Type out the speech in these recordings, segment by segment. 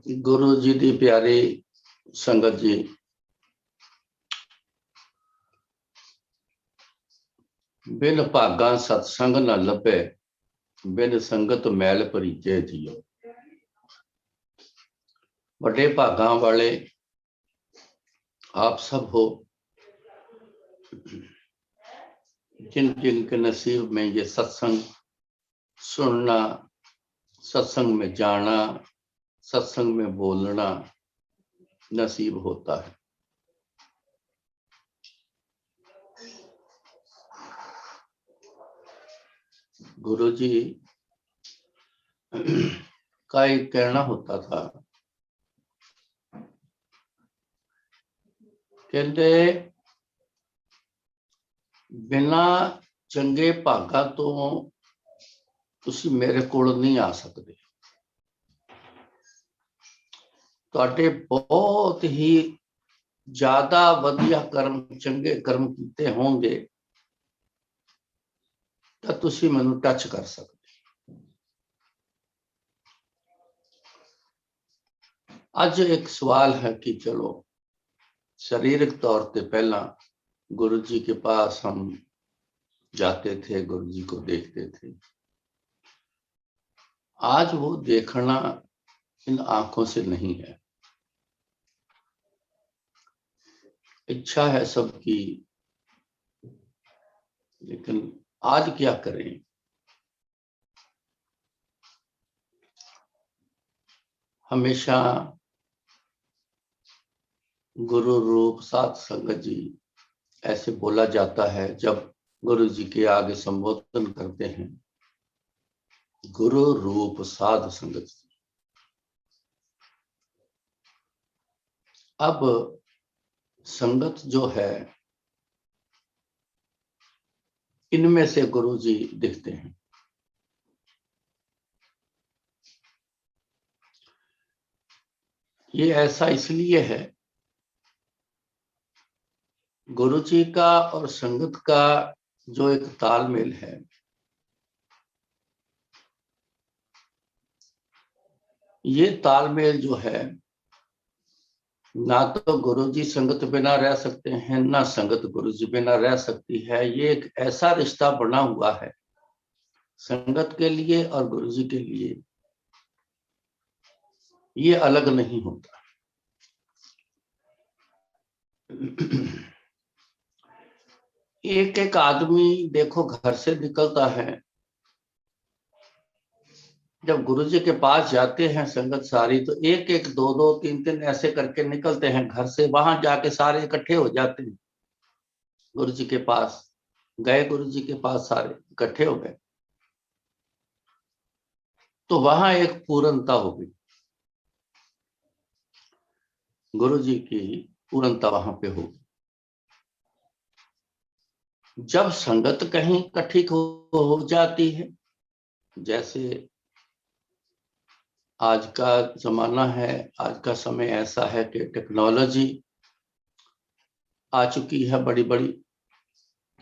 गुरु जी दी प्यारी संगत जी, बिन भागा सत्संग न लभे, बिन संगत मैल भरीजे जियो। बड़े भागा वाले आप सब हो, जिन जिन के नसीब में ये सत्संग सुनना, सत्संग में जाना, सत्संग में बोलना नसीब होता है। गुरु जी का एक कहना होता था, कहते बिना चंगे भागा तो तुसी मेरे कोल नहीं आ सकते। तुहाडे बहुत ही ज्यादा वधिया कर्म, चंगे कर्म कीते होंगे तो तुसी मैनू टच कर सकते। आज एक सवाल है कि चलो शारीरिक तौर पे पहला गुरु जी के पास हम जाते थे, गुरु जी को देखते थे। आज वो देखना इन आंखों से नहीं है। इच्छा है सबकी, लेकिन आज क्या करें। हमेशा गुरु रूप साध संगत जी ऐसे बोला जाता है जब गुरु जी के आगे संबोधन करते हैं, गुरु रूप साध संगत जी। अब संगत जो है, इनमें से गुरु जी दिखते हैं। ये ऐसा इसलिए है, गुरु जी का और संगत का जो एक तालमेल है, ये तालमेल जो है, ना तो गुरु जी संगत बिना रह सकते हैं, ना संगत गुरु जी बिना रह सकती है। ये एक ऐसा रिश्ता बना हुआ है संगत के लिए और गुरु जी के लिए, ये अलग नहीं होता। एक एक आदमी देखो घर से निकलता है, जब गुरु जी के पास जाते हैं संगत सारी, तो एक एक दो दो तीन तीन ऐसे करके निकलते हैं घर से। वहां जाके सारे इकट्ठे हो जाते हैं गुरु जी के पास। गए गुरु जी के पास, सारे इकट्ठे हो गए, तो वहां एक पूर्णता हो गई। गुरु जी की पूर्णता वहां पे होगी। जब संगत कहीं इकट्ठी हो जाती है, जैसे आज का जमाना है, आज का समय ऐसा है कि टेक्नोलॉजी आ चुकी है बड़ी बड़ी,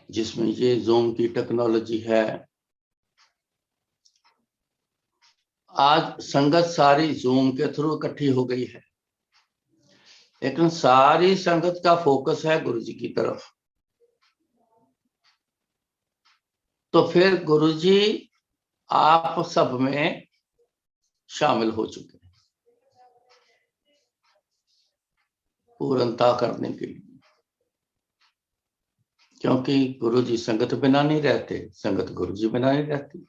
जिसमें ये जूम की टेक्नोलॉजी है। आज संगत सारी जूम के थ्रू इकट्ठी हो गई है, लेकिन सारी संगत का फोकस है गुरु जी की तरफ। तो फिर गुरु जी आप सब में शामिल हो चुके हैं पूर्णता करने के लिए, क्योंकि गुरु जी संगत बिना नहीं रहते, संगत गुरु जी बिना नहीं रहती।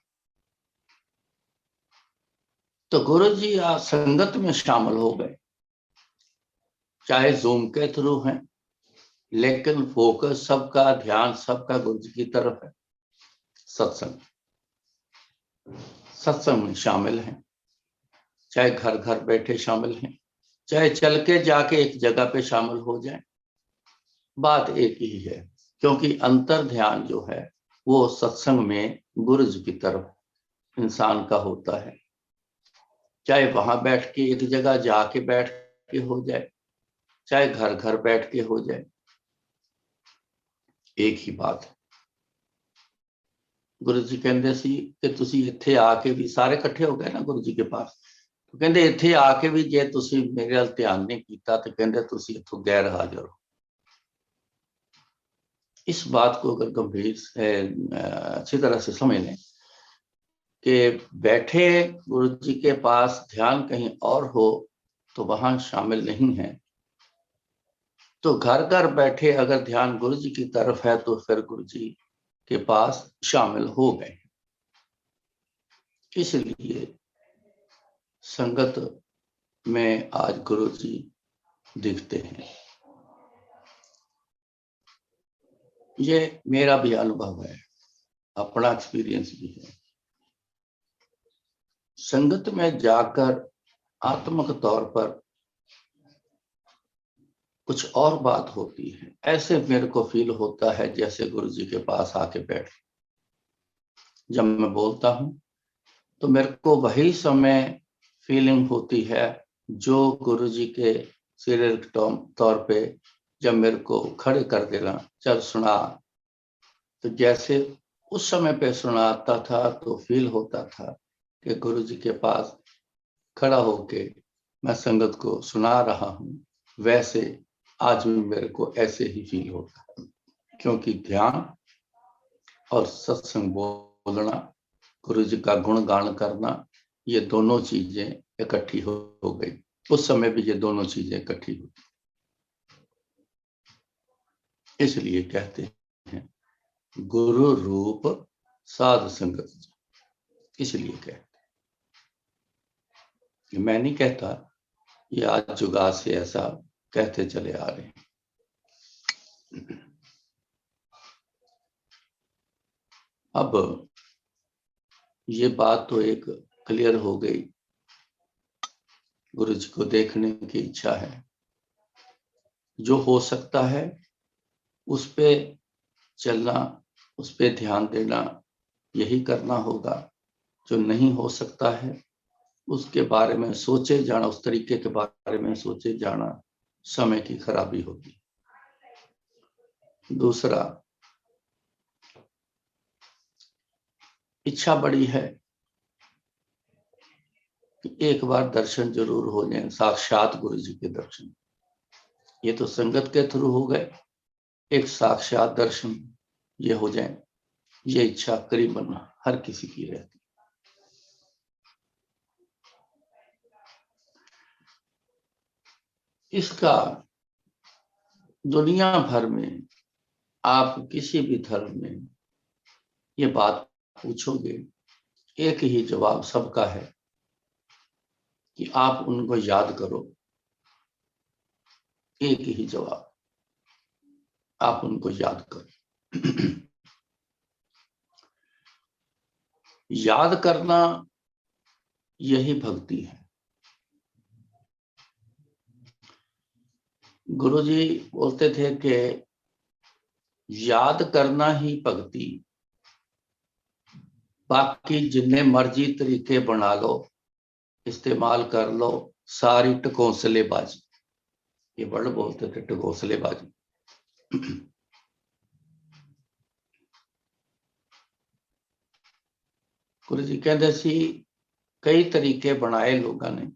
तो गुरु जी आज संगत में शामिल हो गए, चाहे जूम के थ्रू हैं, लेकिन फोकस सबका, ध्यान सबका गुरु जी की तरफ है। सत्संग सत्संग में शामिल हैं, चाहे घर घर बैठे शामिल हैं, चाहे चल के जाके एक जगह पे शामिल हो जाए, बात एक ही है। क्योंकि अंतर ध्यान जो है वो सत्संग में गुरु जी की तरफ इंसान का होता है। चाहे वहां बैठ के एक जगह जाके बैठ के हो जाए, चाहे घर घर बैठ के हो जाए, एक ही बात है। गुरु जी कहते सी कि तुसी इत्थे आके भी सारे इकट्ठे हो गए ना गुरु जी के पास, तो कहते इत्थे आके भी जे तुसी मेरे नाल ध्यान नहीं किया तो कहते तुसी इत्थों गैर हाजिर हो। इस बात को अगर गंभीर से अच्छी तरह से समझ लें कि बैठे गुरु जी के पास ध्यान कहीं और हो तो वहां शामिल नहीं है, तो घर घर बैठे अगर ध्यान गुरु जी की तरफ है तो फिर गुरु जी के पास शामिल हो गए। इसलिए संगत में आज गुरु जी दिखते हैं। ये मेरा भी अनुभव है, अपना एक्सपीरियंस भी है। संगत में जाकर आत्मक तौर पर कुछ और बात होती है। ऐसे मेरे को फील होता है जैसे गुरु जी के पास आके बैठ, जब मैं बोलता हूं तो मेरे को वही समय फीलिंग होती है जो गुरु जी के शारीरिक तौर पे जब मेरे को खड़े कर देना, चल सुना, तो जैसे उस समय पे सुनाता था तो फील होता था कि गुरु जी के पास खड़ा होके मैं संगत को सुना रहा हूं। वैसे आज भी मेरे को ऐसे ही फील होता है, क्योंकि ध्यान और सत्संग बोलना, गुरु जी का गुणगान करना, ये दोनों चीजें इकट्ठी हो गई। उस समय भी ये दोनों चीजें इकट्ठी हुई। इसलिए कहते हैं गुरु रूप साध संगत। इसलिए कहते हैं, मैं नहीं कहता, ये आज जुगाड़ से ऐसा कहते चले आ रहे हैं। अब ये बात तो एक क्लियर हो गई, गुरु जी को देखने की इच्छा है, जो हो सकता है उस पे चलना, उस पे ध्यान देना, यही करना होगा। जो नहीं हो सकता है उसके बारे में सोचे जाना, उस तरीके के बारे में सोचे जाना समय की खराबी होगी। दूसरा, इच्छा बड़ी है कि एक बार दर्शन जरूर हो जाए, साक्षात गुरु जी के दर्शन। ये तो संगत के थ्रू हो गए, एक साक्षात दर्शन ये हो जाए, ये इच्छा करीबन हर किसी की रहती। इसका दुनिया भर में आप किसी भी धर्म में ये बात पूछोगे, एक ही जवाब सबका है कि आप उनको याद करो। एक ही जवाब, आप उनको याद करो। याद करना यही भक्ति है। गुरुजी बोलते थे कि याद करना ही भक्ति, बाकी जितने मर्जी तरीके बना लो, इस्तेमाल कर लो, सारी टकोसलेबाजी। ये वर्ड बोलते थे, टकोसलेबाजी। गुरु जी कहते सी कई तरीके बनाए लोगों ने,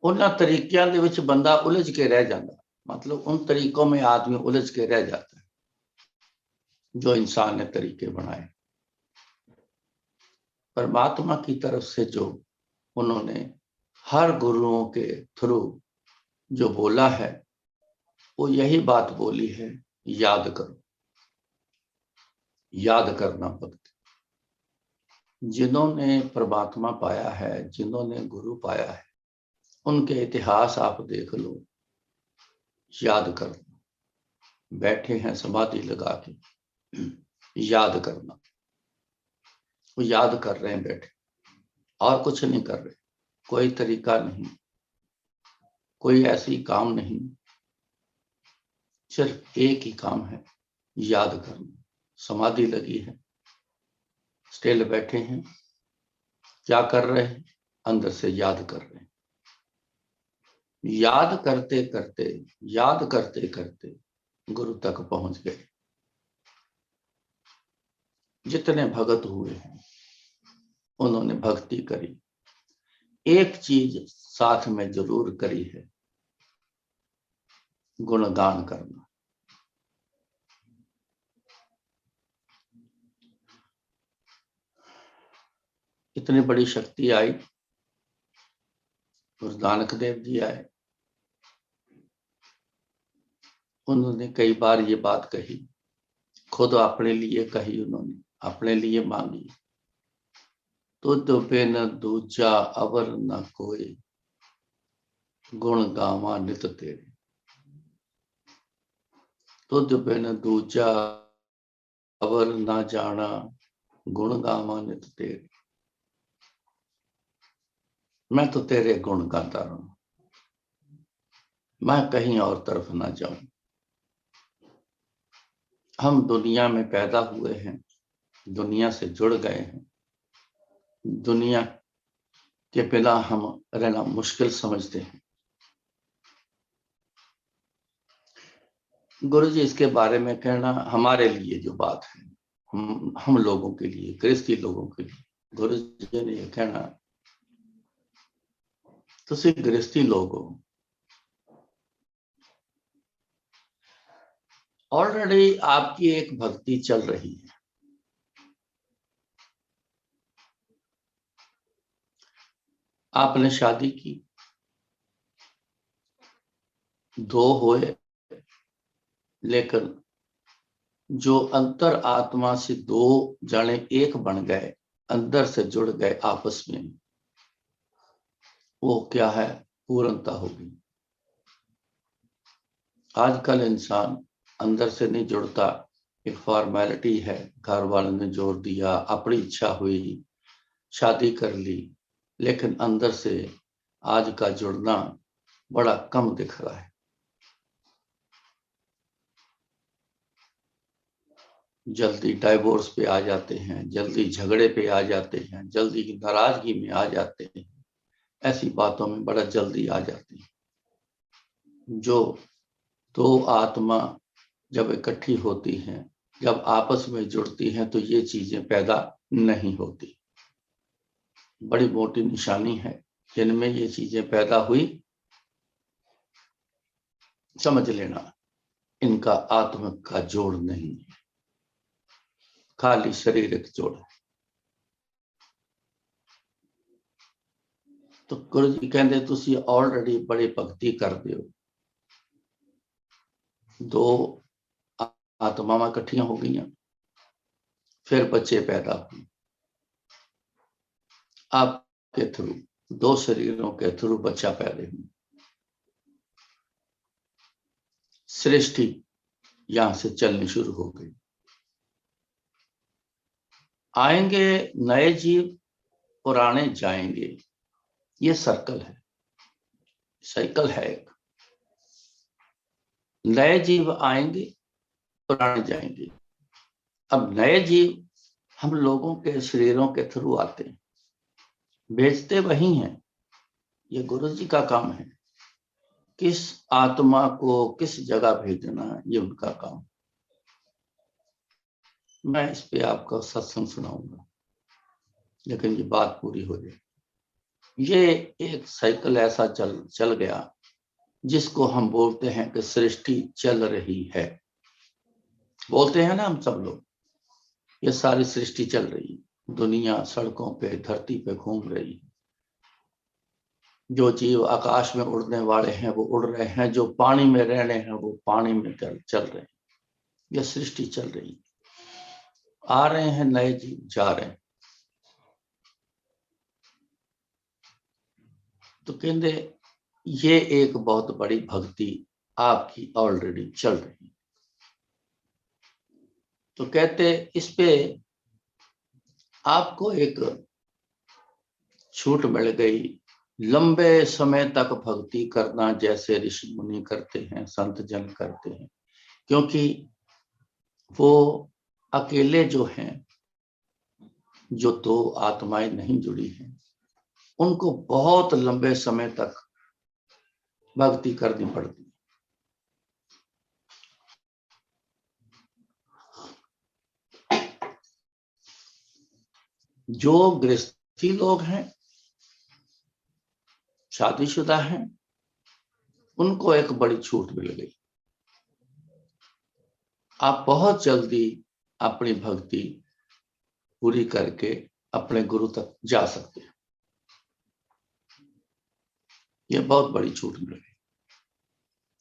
उन्होंने तरीकों के विच बंदा उलझ के रह जाता, मतलब उन तरीकों में आदमी उलझ के रह जाता है जो इंसान ने तरीके बनाए। परमात्मा की तरफ से जो उन्होंने हर गुरुओं के थ्रू जो बोला है, वो यही बात बोली है, याद करो। याद करना भक्ति। जिन्होंने परमात्मा पाया है, जिन्होंने गुरु पाया है, उनके इतिहास आप देख लो, याद करना। बैठे हैं समाधि लगा के, याद करना। वो याद कर रहे हैं बैठे, और कुछ नहीं कर रहे, कोई तरीका नहीं, कोई ऐसी काम नहीं, सिर्फ एक ही काम है, याद करना। समाधि लगी है, स्टिल बैठे हैं, क्या कर रहे हैं? अंदर से याद कर रहे हैं। याद करते करते, याद करते करते गुरु तक पहुंच गए। जितने भगत हुए हैं उन्होंने भक्ति करी, एक चीज साथ में जरूर करी है, गुणगान करना। इतनी बड़ी शक्ति आई, गुरु नानक देव जी आए, उन्होंने कई बार ये बात कही, खुद अपने लिए कही, उन्होंने अपने लिए मांगी। तुध बिन दूजा अवर न कोई, गुण गावा नित तेरे। तुध बिन दूजा अवर न जाना, गुण गावा नित तेरे। मैं तो तेरे गुण गाता रहूं, मैं कहीं और तरफ ना जाऊं। हम दुनिया में पैदा हुए हैं, दुनिया से जुड़ गए हैं, दुनिया के बिना हम रहना मुश्किल समझते हैं। गुरु जी इसके बारे में कहना हमारे लिए जो बात है, हम लोगों के लिए, गृहस्थी लोगों के लिए, गुरु जी ने ये कहना, तुसी गृहस्थी लोग हो, ऑलरेडी आपकी एक भक्ति चल रही है। आपने शादी की, दो हुए, लेकिन जो अंतर आत्मा से दो जाने एक बन गए, अंदर से जुड़ गए आपस में, वो क्या है? पूर्णता होगी। आजकल इंसान अंदर से नहीं जुड़ता, एक फॉर्मेलिटी है, घर वालों ने जोर दिया, अपनी इच्छा हुई, शादी कर ली, लेकिन अंदर से आज का जुड़ना बड़ा कम दिख रहा है। जल्दी डाइवोर्स पे आ जाते हैं, जल्दी झगड़े पे आ जाते हैं, जल्दी नाराजगी में आ जाते हैं, ऐसी बातों में बड़ा जल्दी आ जाते हैं। जो दो आत्मा जब इकट्ठी होती हैं, जब आपस में जुड़ती हैं, तो ये चीजें पैदा नहीं होती। बड़ी मोटी निशानी है जिनमें ये चीजें पैदा हुई, समझ लेना इनका आत्म का जोड़ नहीं है, खाली शारीरिक जोड़ है। तो गुरु जी कहते तुसी ऑलरेडी बड़ी भक्ति करते हो, दो आत्मावां इकट्ठियां हो गई, फिर बच्चे पैदा हुए आपके थ्रू, दो शरीरों के थ्रू बच्चा पैदा हुआ, सृष्टि यहां से चलनी शुरू हो गई। आएंगे नए जीव, पुराने जाएंगे, ये सर्कल है, साइकिल है एक। नए जीव आएंगे, पुराने जाएंगे। अब नए जीव हम लोगों के शरीरों के थ्रू आते हैं, भेजते वही हैं, ये गुरु जी का काम है। किस आत्मा को किस जगह भेजना, ये उनका काम। मैं इस पे आपका सत्संग सुनाऊंगा, लेकिन ये बात पूरी हो जाए। ये एक साइकिल ऐसा चल गया जिसको हम बोलते हैं कि सृष्टि चल रही है। बोलते हैं ना हम सब लोग, ये सारी सृष्टि चल रही है, दुनिया सड़कों पे, धरती पे घूम रही है। जो जीव आकाश में उड़ने वाले हैं वो उड़ रहे हैं, जो पानी में रहने हैं वो पानी में चल रहे हैं। यह सृष्टि चल रही है, आ रहे हैं नए जीव, जा रहे हैं। तो कहते ये एक बहुत बड़ी भक्ति आपकी ऑलरेडी चल रही है। तो कहते इस पे आपको एक छूट मिल गई, लंबे समय तक भक्ति करना जैसे ऋषि मुनि करते हैं, संत जन करते हैं। क्योंकि वो अकेले जो हैं, जो दो आत्माएं नहीं जुड़ी हैं, उनको बहुत लंबे समय तक भक्ति करनी पड़ती है। जो गृहस्थी लोग हैं शादीशुदा हैं, उनको एक बड़ी छूट मिल गई। आप बहुत जल्दी अपनी भक्ति पूरी करके अपने गुरु तक जा सकते हैं। ये बहुत बड़ी छूट मिल गई।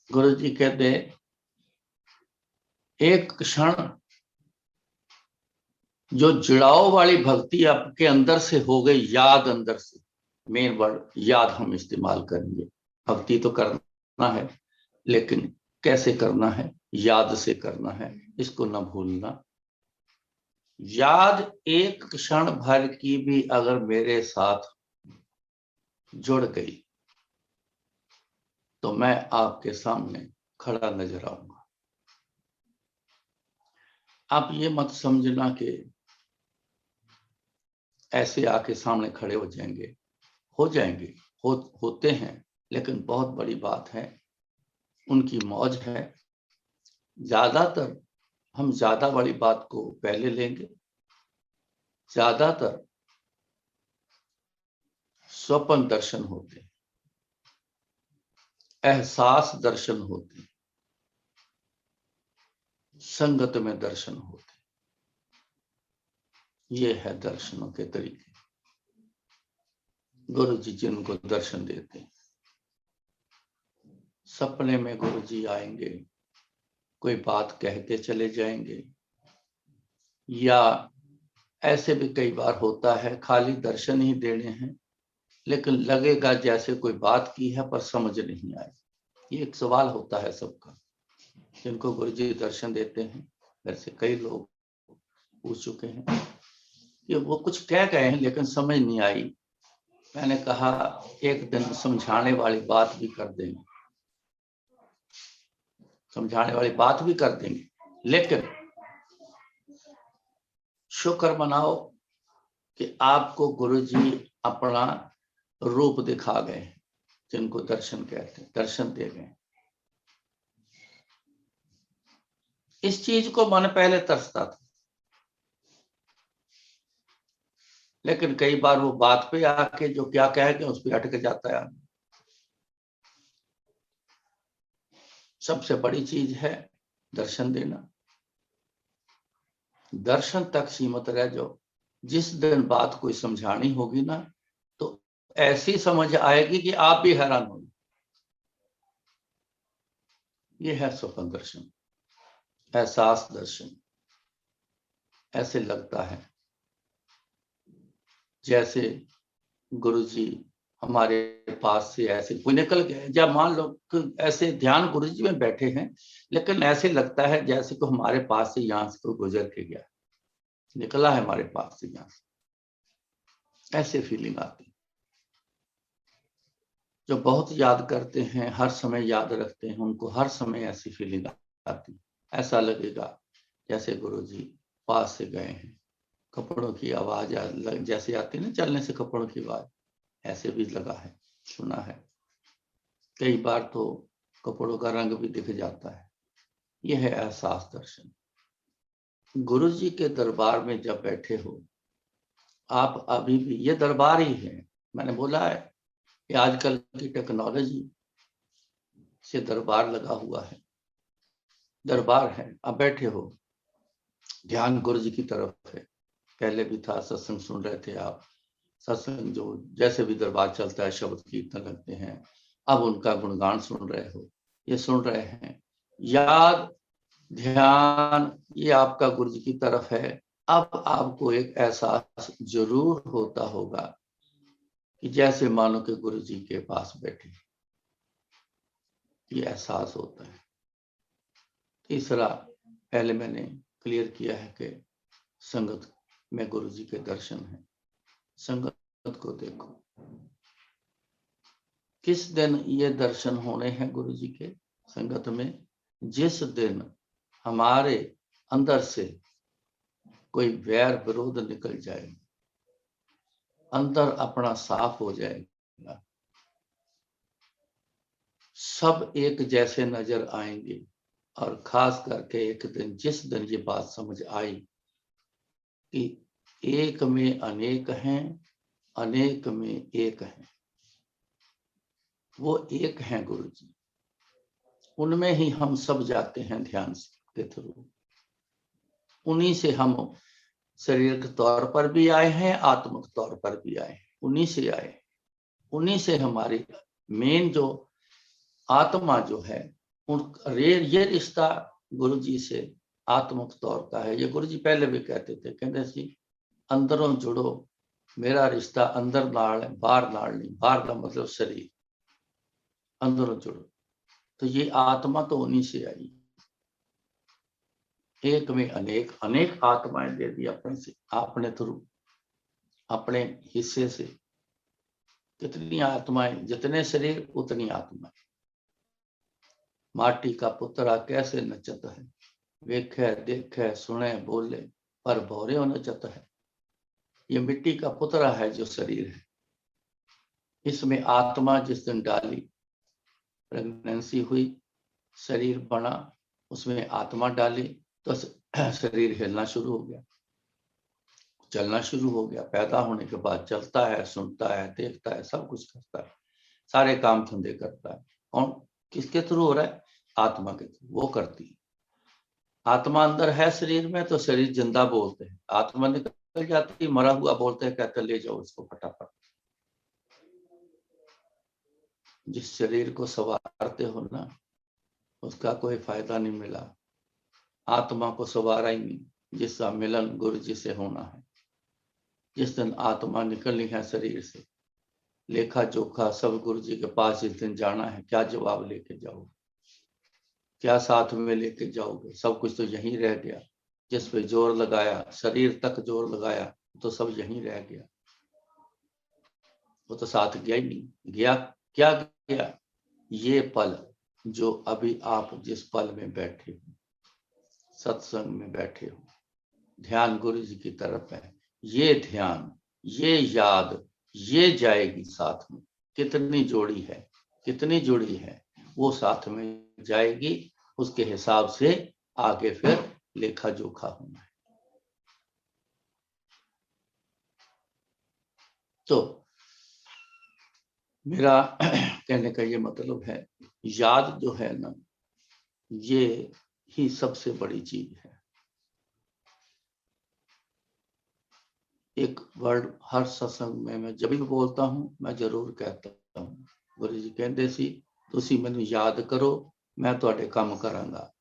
गुरु जी कहते एक क्षण जो जुड़ाव वाली भक्ति आपके अंदर से हो गई, याद अंदर से, मेन वर्ड याद हम इस्तेमाल करेंगे। भक्ति तो करना है, लेकिन कैसे करना है? याद से करना है, इसको न भूलना। याद एक क्षण भर की भी अगर मेरे साथ जुड़ गई तो मैं आपके सामने खड़ा नजर आऊंगा। आप ये मत समझना कि ऐसे आके सामने खड़े हो जाएंगे, होते हैं, लेकिन बहुत बड़ी बात है, उनकी मौज है। ज्यादातर हम ज्यादा बड़ी बात को पहले लेंगे। ज्यादातर स्वप्न दर्शन होते, एहसास दर्शन होते, संगत में दर्शन होते। ये है दर्शनों के तरीके। गुरु जी जिनको दर्शन देते हैं, सपने में गुरु जी आएंगे, कोई बात कह के चले जाएंगे, या ऐसे भी कई बार होता है खाली दर्शन ही देने हैं, लेकिन लगेगा जैसे कोई बात की है पर समझ नहीं आई। ये एक सवाल होता है सबका, जिनको गुरु जी दर्शन देते हैं। वैसे कई लोग पूछ चुके हैं कि वो कुछ कह गए हैं लेकिन समझ नहीं आई। मैंने कहा एक दिन समझाने वाली बात भी कर देंगे, समझाने वाली बात भी कर देंगे, लेकिन शुक्र मनाओ कि आपको गुरुजी अपना रूप दिखा गए, जिनको दर्शन कहते हैं, दर्शन दे गए। इस चीज को मन पहले तरसता था, लेकिन कई बार वो बात पे आके जो क्या कह गए उस पर अटक जाता है। सबसे बड़ी चीज है दर्शन देना। दर्शन तक सीमित रह जाओ। जिस दिन बात कोई समझानी होगी ना, तो ऐसी समझ आएगी कि आप भी हैरान होंगे। ये है स्वप्न दर्शन, एहसास दर्शन। ऐसे लगता है जैसे गुरुजी हमारे पास से ऐसे कोई निकल गए। जब मान लो ऐसे ध्यान गुरुजी में बैठे हैं, लेकिन ऐसे लगता है जैसे को हमारे पास से यहाँ से कोई गुजर के गया, निकला है हमारे पास से यहाँ से। ऐसे फीलिंग आती। जो बहुत याद करते हैं, हर समय याद रखते हैं, उनको हर समय ऐसी फीलिंग आती। ऐसा लगेगा जैसे गुरुजी पास से गए हैं। कपड़ों की आवाज जैसे आती है ना, चलने से कपड़ों की आवाज, ऐसे भी लगा है, सुना है। कई बार तो कपड़ों का रंग भी दिख जाता है। यह है एहसास दर्शन। गुरु जी के दरबार में जब बैठे हो आप, अभी भी ये दरबार ही है। मैंने बोला है कि आजकल की टेक्नोलॉजी से दरबार लगा हुआ है, दरबार है। अब बैठे हो, ध्यान गुरु जी की तरफ है। पहले भी था, सत्संग सुन रहे थे आप। सत्संग जो जैसे भी दरबार चलता है, शब्द कीर्तन लगते हैं, अब उनका गुणगान सुन रहे हो, ये सुन रहे हैं। याद ध्यान ये आपका गुरु जी की तरफ है। अब आपको एक एहसास जरूर होता होगा कि जैसे मानो कि गुरु जी के पास बैठे, ये एहसास होता है। तीसरा, पहले मैंने क्लियर किया है कि संगत में गुरु जी के दर्शन है। संगत को देखो, किस दिन ये दर्शन होने हैं गुरु जी के संगत में? जिस दिन हमारे अंदर से कोई वैर विरोध निकल जाए, अंदर अपना साफ हो जाएगा, सब एक जैसे नजर आएंगे। और खास करके एक दिन, जिस दिन ये बात समझ आई कि एक में अनेक हैं, अनेक में एक हैं, वो एक हैं गुरु जी, उनमें ही हम सब जाते हैं ध्यान के थ्रू। उन्हीं से हम शरीर के तौर पर भी आए हैं, आत्मिक तौर पर भी आए हैं, उन्हीं से आए। उन्हीं से हमारी मेन जो आत्मा जो है, ये रिश्ता गुरु जी से आत्मिक तौर का है। ये गुरु जी पहले भी कहते थे, कहते सी अंदरों जुड़ो, मेरा रिश्ता अंदर नाल है, बाहर नाल नहीं। बाहर का मतलब शरीर, अंदरों जुड़ो। तो ये आत्मा तो उन्हीं से आई। एक में अनेक, अनेक आत्माएं दे दी अपने से, अपने थ्रू, अपने हिस्से से। कितनी आत्माएं, जितने शरीर उतनी आत्माएं। माटी का पुतरा कैसे नचत है, वेखे देखे सुने बोले पर भौरे नचत है। ये मिट्टी का पुतरा है जो शरीर है। इसमें आत्मा जिस दिन डाली, प्रेगनेंसी हुई, शरीर बना, उसमें आत्मा डाली तो शरीर हिलना शुरू हो गया, चलना शुरू हो गया। पैदा होने के बाद चलता है, सुनता है, देखता है, सब कुछ करता है, सारे काम धंधे करता है। कौन, किसके थ्रू हो रहा है? आत्मा के थ्रू, वो करती है। आत्मा अंदर है शरीर में तो शरीर जिंदा बोलते हैं, आत्मा निकल जाती है मरा हुआ बोलते हैं, कहते ले जाओ इसको फटाफट। जिस शरीर को संवारते हो ना, उसका कोई फायदा नहीं मिला। आत्मा को संवारा ही नहीं, जिसका मिलन गुरु जी से होना है। जिस दिन आत्मा निकलनी है शरीर से, लेखा जोखा सब गुरु जी के पास जिस दिन जाना है, क्या जवाब लेके जाओगे, क्या साथ में लेके जाओगे? सब कुछ तो यहीं रह गया। जिस पे जोर लगाया, शरीर तक जोर लगाया, तो सब यहीं रह गया, वो तो साथ गया ही नहीं। गया क्या गया? ये पल जो अभी आप जिस पल में बैठे हो, सत्संग में बैठे हो, ध्यान गुरु जी की तरफ है, ये ध्यान, ये याद, ये जाएगी साथ में। कितनी जोड़ी है, कितनी जुड़ी है, वो साथ में जाएगी। उसके हिसाब से आगे फिर लेखा जोखा होना है। तो मेरा कहने का ये मतलब है, याद जो है ना, ये ही सबसे बड़ी चीज है। एक वर्ड हर सत्संग में मैं जब भी बोलता हूं, मैं जरूर कहता हूं, गुरु जी कहते सी तुसी मैनू याद करो, मैं तुहाडे काम करांगा।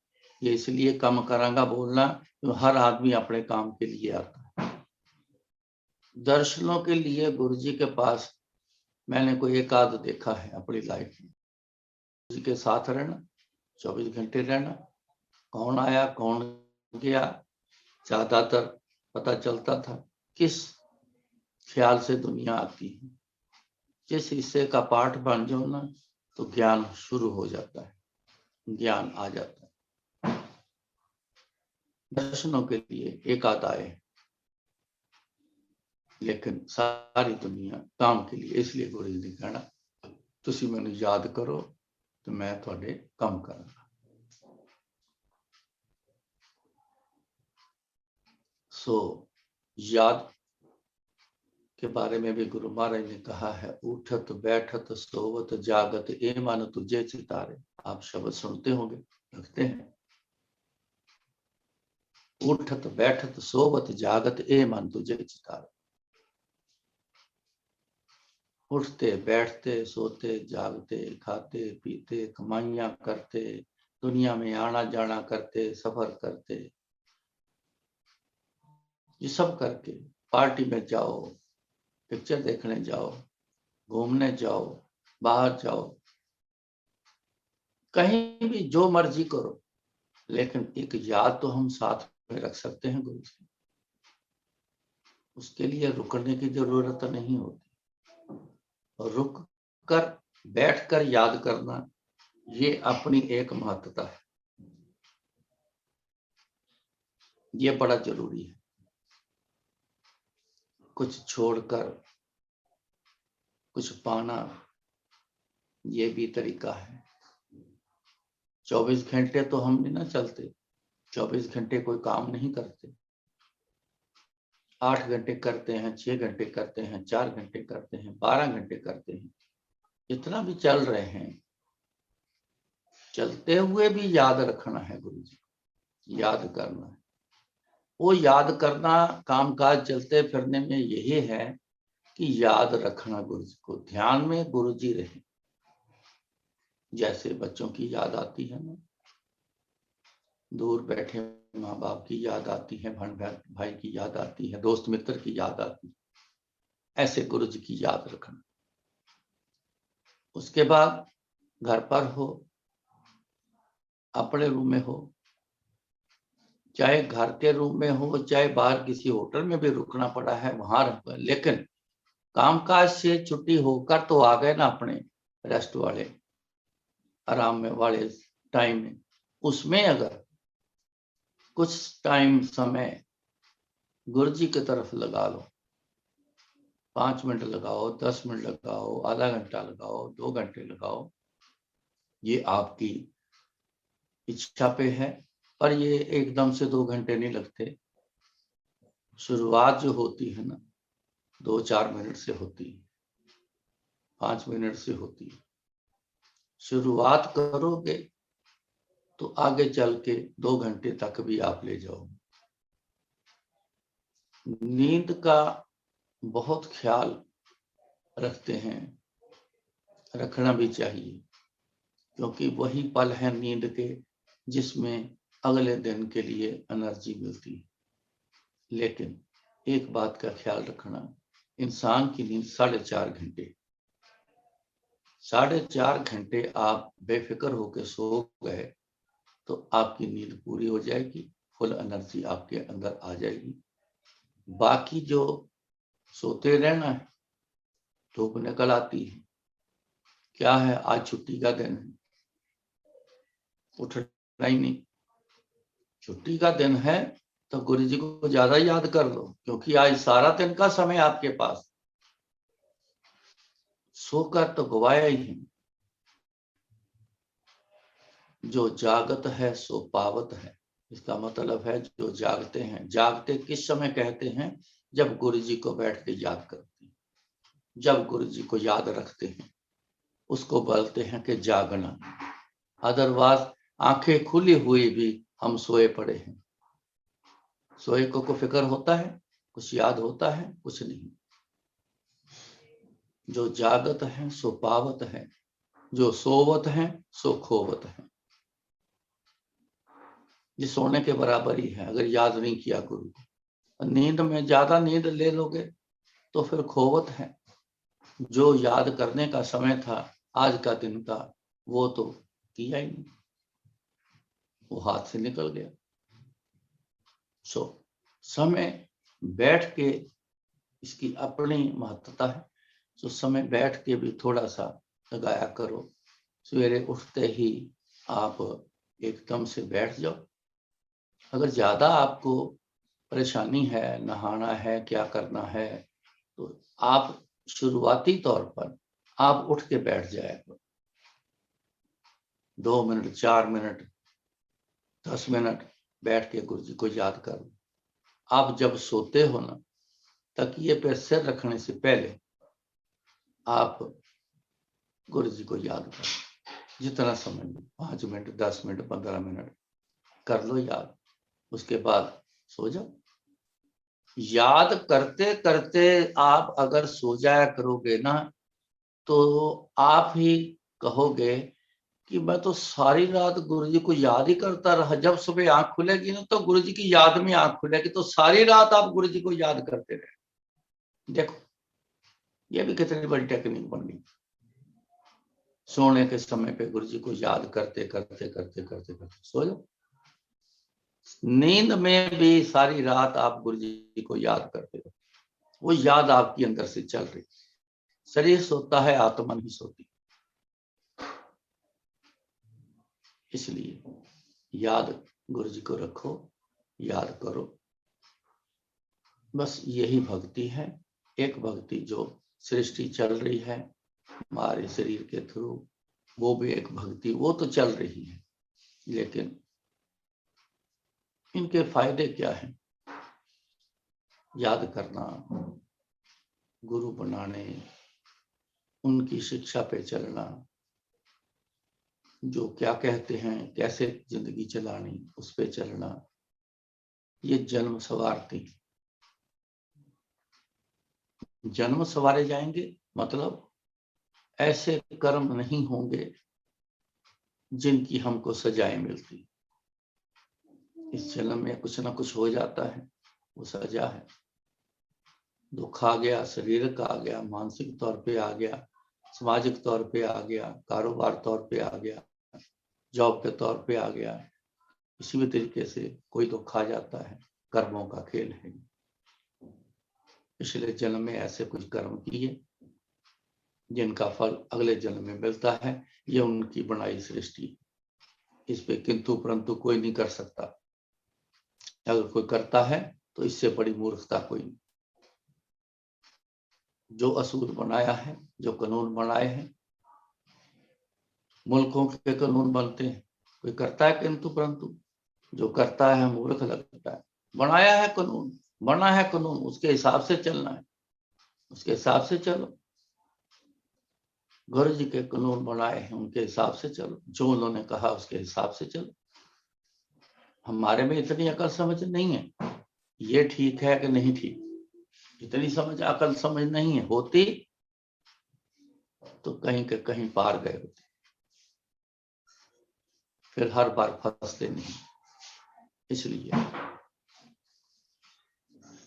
ये इसलिए काम करांगा बोलना, तो हर आदमी अपने काम के लिए आता है। दर्शनों के लिए गुरु जी के पास मैंने कोई एक आध देखा है अपनी लाइफ में। गुरु जी के साथ रहना, 24 घंटे रहना, कौन आया कौन गया, ज्यादातर पता चलता था किस ख्याल से दुनिया आती है। जिस हिस्से का पाठ बन जाओ ना, तो ज्ञान शुरू हो जाता है, ज्ञान आ जाता है। दर्शनों के लिए एक आध आए, लेकिन सारी दुनिया काम के लिए। इसलिए गुरु जी ने कहना, तुसी मैनू याद करो तो मैं तुहाडे काम करांगा। सो याद के बारे में भी गुरु महाराज ने कहा है, उठत बैठत सोवत जागत ए मन तुझे चितारे। आप शब्द सुनते होंगे, रखते हैं। उठत बैठत सोवत जागत ए मन तुझे चितारे। उठते बैठते सोते जागते, खाते पीते, कमाइयां करते, दुनिया में आना जाना करते, सफर करते, ये सब करके पार्टी में जाओ, पिक्चर देखने जाओ, घूमने जाओ, बाहर जाओ, कहीं भी जो मर्जी करो, लेकिन एक याद तो हम साथ में रख सकते हैं गुरु जी। उसके लिए रुकने की जरूरत नहीं होती। रुक कर, बैठ कर याद करना, ये अपनी एक महत्वता है। ये बड़ा जरूरी है। कुछ छोड़कर कुछ पाना, ये भी तरीका है। 24 घंटे तो हम नहीं ना चलते, 24 घंटे कोई काम नहीं करते। 8 घंटे करते हैं, 6 घंटे करते हैं, 4 घंटे करते हैं, 12 घंटे करते हैं। जितना भी चल रहे हैं, चलते हुए भी याद रखना है गुरु जी, याद करना है। वो याद करना कामकाज चलते फिरने में यही है कि याद रखना गुरु जी को, ध्यान में गुरु जी रहे। जैसे बच्चों की याद आती है ना, दूर बैठे माँ बाप की याद आती है, बहन भाई की याद आती है, दोस्त मित्र की याद आती है, ऐसे गुरु जी की याद रखना। उसके बाद घर पर हो, अपने रूम में हो, चाहे घर के रूम में हो, चाहे बाहर किसी होटल में भी रुकना पड़ा है वहां रह, लेकिन कामकाज से छुट्टी होकर तो आ गए ना अपने रेस्ट वाले आराम में वाले टाइम में, उसमें अगर कुछ टाइम समय गुरु जी की तरफ लगा लो, 5 मिनट लगाओ, 10 मिनट लगाओ, आधा घंटा लगाओ, 2 घंटे लगाओ, ये आपकी इच्छा पे है। पर ये एकदम से 2 घंटे नहीं लगते। शुरुआत जो होती है ना, 2-4 मिनट से होती है, 5 मिनट से होती है। शुरुआत करोगे तो आगे चल के 2 घंटे तक भी आप ले जाओगे। नींद का बहुत ख्याल रखते हैं, रखना भी चाहिए, क्योंकि वही पल है नींद के जिसमें अगले दिन के लिए एनर्जी मिलती है। लेकिन एक बात का ख्याल रखना, इंसान की नींद 4.5 घंटे, 4.5 घंटे आप बेफिक्र होकर सो गए तो आपकी नींद पूरी हो जाएगी, फुल एनर्जी आपके अंदर आ जाएगी। बाकी जो सोते रहना है, धूप निकल आती है, क्या है आज छुट्टी का दिन है, उठना ही नहीं। छुट्टी का दिन है तो गुरु जी को ज्यादा याद कर लो, क्योंकि आज सारा दिन का समय आपके पास, सोकर तो गवाया ही है। जो जागत है सो पावत है, इसका मतलब है जो जागते हैं, जागते किस समय कहते हैं, जब गुरु जी को बैठ के याद करते हैं, जब गुरु जी को याद रखते हैं, उसको बोलते हैं कि जागना। अदरवाइज आंखें खुली हुई भी हम सोए पड़े हैं। सोए को फिक्र होता है, कुछ याद होता है, कुछ नहीं। जो जागत है सो पावत है, जो सोवत है सो खोवत है। ये सोने के बराबर ही है अगर याद नहीं किया गुरु को। नींद में ज्यादा नींद ले लोगे तो फिर खोवत है। जो याद करने का समय था आज का दिन का, वो तो किया ही नहीं, वो हाथ से निकल गया। सो समय बैठ के, इसकी अपनी महत्वता है, तो समय बैठ के भी थोड़ा सा लगाया करो। सवेरे उठते ही आप एकदम से बैठ जाओ। अगर ज्यादा आपको परेशानी है, नहाना है, क्या करना है, तो आप शुरुआती तौर पर आप उठ के बैठ जाए, 2 मिनट, 4 मिनट, 10 मिनट बैठ के गुरु जी को याद करो। आप जब सोते हो ना, तकिए पे सिर रखने से पहले आप गुरु जी को याद करो। जितना समय, 5 मिनट, 10 मिनट, 15 मिनट कर लो याद, उसके बाद सो जाओ। याद करते करते आप अगर सो जाया करोगे ना, तो आप ही कहोगे कि मैं तो सारी रात गुरु जी को याद ही करता रहा। जब सुबह आंख खुलेगी ना, तो गुरु जी की याद में आंख खुलेगी, तो सारी रात आप गुरु जी को याद करते रहे। देखो, ये भी कितनी बड़ी टेक्निक बन गई। सोने के समय पे गुरु जी को याद करते करते करते करते करते सो जाओ। नींद में भी सारी रात आप गुरु जी को याद करते रहो, वो याद आपके अंदर से चल रही। शरीर सोता है, आत्मा नहीं सोती। इसलिए याद गुरु जी को रखो, याद करो। बस यही भक्ति है। एक भक्ति जो सृष्टि चल रही है हमारे शरीर के थ्रू, वो भी एक भक्ति, वो तो चल रही है, लेकिन इनके फायदे क्या हैं? याद करना, गुरु बनाने, उनकी शिक्षा पे चलना, जो क्या कहते हैं कैसे जिंदगी चलानी उस पे चलना, ये जन्म सवारती। जन्म सवारे जाएंगे मतलब ऐसे कर्म नहीं होंगे जिनकी हमको सजाएं मिलती। इस जन्म में कुछ ना कुछ हो जाता है, वो सजा है। दुख आ गया, शारीरिक आ गया, मानसिक तौर पे आ गया, सामाजिक तौर पे आ गया, कारोबार तौर पे आ गया, जॉब के तौर पे आ गया, किसी भी तरीके से कोई दुख आ जाता है। कर्मों का खेल है। पिछले जन्म में ऐसे कुछ कर्म किए जिनका फल अगले जन्म में मिलता है। ये उनकी बनाई सृष्टि, इस पे किंतु परंतु कोई नहीं कर सकता। अगर कोई करता है तो इससे बड़ी मूर्खता कोई नहीं। जो असूल बनाया है, जो कानून बनाए हैं, मुल्कों के कानून बनते हैं, कोई करता है किंतु परंतु। जो करता है मूर्ख लगता है। बनाया है कानून, बना है कानून, उसके हिसाब से चलना है, उसके हिसाब से चलो। गुरु जी के कानून बनाए हैं, उनके हिसाब से चलो, जो उन्होंने कहा उसके हिसाब से चलो। हमारे में इतनी अकल समझ नहीं है ये ठीक है कि नहीं ठीक, इतनी समझ अकल समझ नहीं है। होती तो कहीं के कहीं पार गए होते, फिर हर बार फंसते नहीं। इसलिए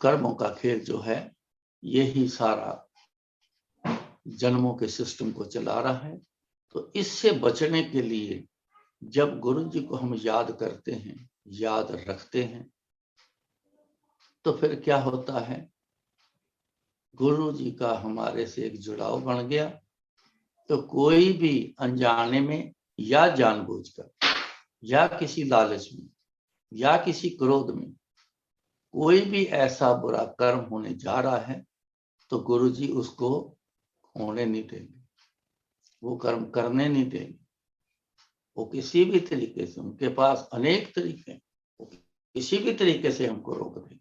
कर्मों का खेल जो है यही सारा जन्मों के सिस्टम को चला रहा है। तो इससे बचने के लिए जब गुरु जी को हम याद करते हैं, याद रखते हैं, तो फिर क्या होता है, गुरु जी का हमारे से एक जुड़ाव बन गया। तो कोई भी अनजाने में या जानबूझकर या किसी लालच में या किसी क्रोध में कोई भी ऐसा बुरा कर्म होने जा रहा है तो गुरु जी उसको होने नहीं देंगे, वो कर्म करने नहीं देंगे। वो किसी भी तरीके से, उनके पास अनेक तरीके, वो किसी भी तरीके से हमको रोक देंगे।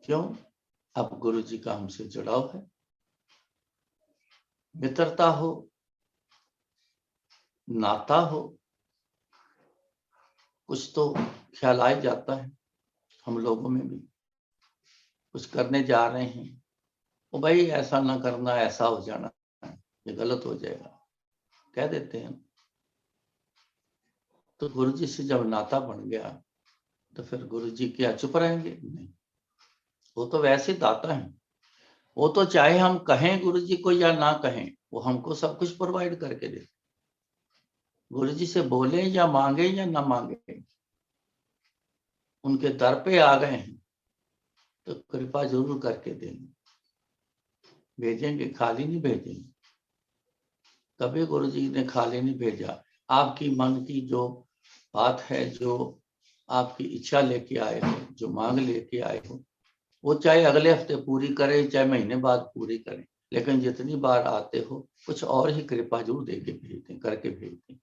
क्यों? अब गुरु जी का हमसे जुड़ाव है, मित्रता हो, नाता हो, कुछ तो ख्याल आ जाता है हम लोगों में भी। कुछ करने जा रहे हैं, ओ भाई ऐसा ना करना, ऐसा हो जाना, ये गलत हो जाएगा, कह देते हैं। तो गुरु जी से जब नाता बन गया तो फिर गुरु जी क्या चुप रहेंगे? नहीं, वो तो वैसे दाता है। वो तो चाहे हम कहें गुरु जी को या ना कहें, वो हमको सब कुछ प्रोवाइड करके देते। गुरु जी से बोले या मांगे या ना मांगे, उनके दर पे आ गए हैं तो कृपा जरूर करके देंगे, भेजेंगे, खाली नहीं भेजेंगे। कभी गुरु जी ने खाली नहीं भेजा। आपकी मन की जो बात है, जो आपकी इच्छा लेके आए हो, जो मांग लेके आए हो, वो चाहे अगले हफ्ते पूरी करें, चाहे महीने बाद पूरी करें, लेकिन जितनी बार आते हो कुछ और ही कृपा जरूर देके भेजते, करके भेजते।